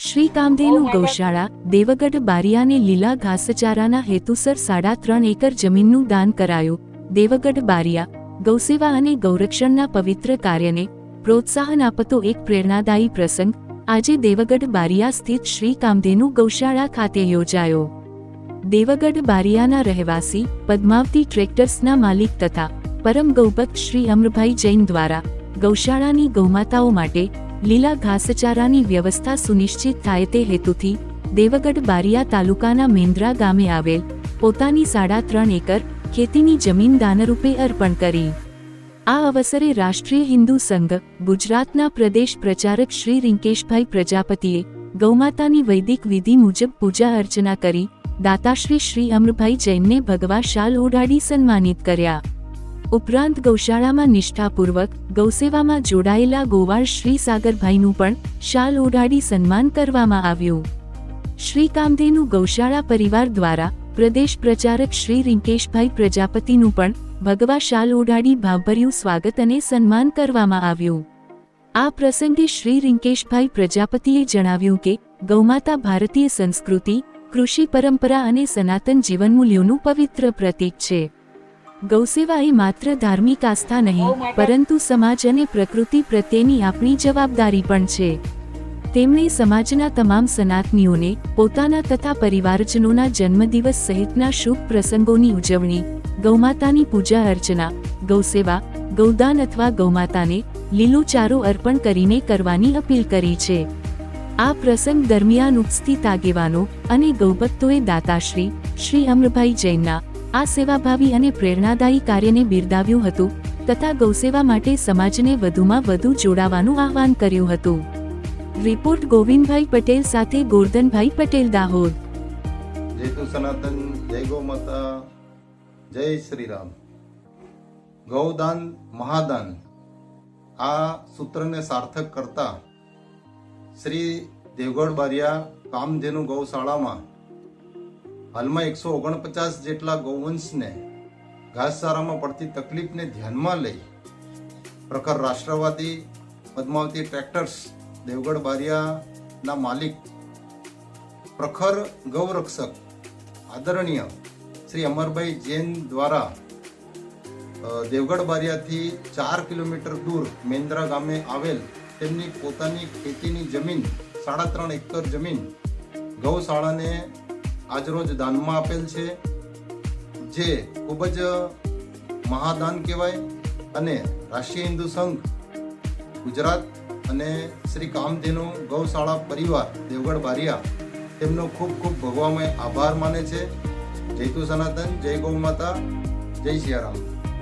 શ્રી કામધેનુ ગૌશાળા દેવગઢ બારિયાને લીલા ઘાસચારાના હેતુસર 3.5 એકર જમીનનું દાન કરાયું। દેવગઢ બારિયા ગૌસેવા અને ગૌરક્ષણના પવિત્ર કાર્યને પ્રોત્સાહન આપતો એક પ્રેરણાદાયી પ્રસંગ આજે દેવગઢ બારિયા સ્થિત શ્રી કામધેનુ ગૌશાળા ખાતે યોજાયો। દેવગઢ બારિયાના રહેવાસી પદ્માવતી ટ્રેક્ટર્સના માલિક તથા પરમ ગૌભક્ત શ્રી અમરભાઈ જૈન દ્વારા ગૌશાળાની ગૌમાતાઓ માટે લીલા ઘાસચારાની વ્યવસ્થા સુનિશ્ચિત થાય તે હેતુથી દેવગઢ બારિયા તાલુકાના મેંદ્રા ગામે આવેલ પોતાની 3.5 એકર ખેતીની જમીન દાનરૂપે અર્પણ કરી। આ અવસરે રાષ્ટ્રીય હિન્દુ સંઘ ગુજરાતના પ્રદેશ પ્રચારક શ્રી રિંકેશભાઈ પ્રજાપતિએ ગૌમાતાની વૈદિક વિધિ મુજબ પૂજા અર્ચના કરી દાતાશ્રી શ્રી અમરભાઈ જૈનને ભગવા શાલ ઓઢાડી સન્માનિત કર્યા। ઉપરાંત ગૌશાળામાં નિષ્ઠાપૂર્વક ગૌસેવામાં જોડાયેલા ગોવાળ શ્રી સાગરભાઈનું પણ શાલ ઓઢાડી સન્માન કરવામાં આવ્યું। શ્રી કામધેનુ ગૌશાળા પરિવાર દ્વારા પ્રદેશ પ્રચારક શ્રી રિંકેશભાઈ પ્રજાપતિનું પણ ભગવા શાલ ઓઢાડી ભાવભર્યું સ્વાગત અને સન્માન કરવામાં આવ્યું। આ પ્રસંગે શ્રી રિંકેશભાઈ પ્રજાપતિએ જણાવ્યું કે ગૌમાતા ભારતીય સંસ્કૃતિ, કૃષિ પરંપરા અને સનાતન જીવનમૂલ્યોનું પવિત્ર પ્રતીક છે। ગૌસેવા એ માત્ર ધાર્મિક આસ્થા નહીં પરંતુ સમાજ અને પ્રકૃતિ પ્રત્યેની આપણી જવાબદારી પણ છે। તેમણે સમાજના તમામ સનાતનીઓને પોતાના તથા પરિવારજનોના જન્મદિવસ સહિતના શુભ પ્રસંગોની ઉજવણી, ગૌમાતાની પૂજા અર્ચના, ગૌસેવા, ગૌદાન અથવા ગૌમાતાને લીલો ચારો અર્પણ કરીને કરવાની અપીલ કરી છે। આ પ્રસંગ દરમિયાન ઉપસ્થિત આગેવાનો અને ગૌભક્તોએ દાતાશ્રી શ્રી અમરભાઈ જૈનના આ સેવાભાવી અને પ્રેરણાદાયી કાર્યને બિરદાવ્યું હતું તથા ગૌસેવા માટે સમાજને વધુમાં વધુ જોડાવાનું આહ્વાન કર્યું હતું। રિપોર્ટ ગોવિંદભાઈ પટેલ સાથે ગોરધનભાઈ પટેલ, દાહોદ। જય તો સનાતન, જય ગૌ માતા, જય શ્રી રામ। ગૌદાન મહાદાન આ સૂત્રને સાર્થક કરતા શ્રી દેવગઢ બારિયા કામધેનુ ગૌશાળામાં હાલમાં 149 જેટલા ગૌવંશને ઘાસચારામાં પડતી તકલીફને ધ્યાનમાં લઈ પ્રખર રાષ્ટ્રવાદી પદ્માવતી ટ્રેક્ટર્સ દેવગઢ બારિયાના માલિક, પ્રખર ગૌરક્ષક આદરણીય શ્રી અમરભાઈ જૈન દ્વારા દેવગઢ બારિયાથી 4 કિલોમીટર દૂર મેંદ્રા ગામે આવેલ તેમની પોતાની ખેતીની જમીન 3.5 એકર જમીન ગૌશાળાને આજરોજ દાનમાં આપેલ છે, જે ખૂબ જ મહાદાન કહેવાય અને રાષ્ટ્રીય હિન્દુ સંઘ ગુજરાત અને શ્રી કામધેનુ ગૌશાળા પરિવાર દેવગઢ બારિયા તેમનો ખૂબ ખૂબ ભગવામય આભાર માને છે। જય તુ સનાતન, જય ગૌ માતા, જય સિયારામ।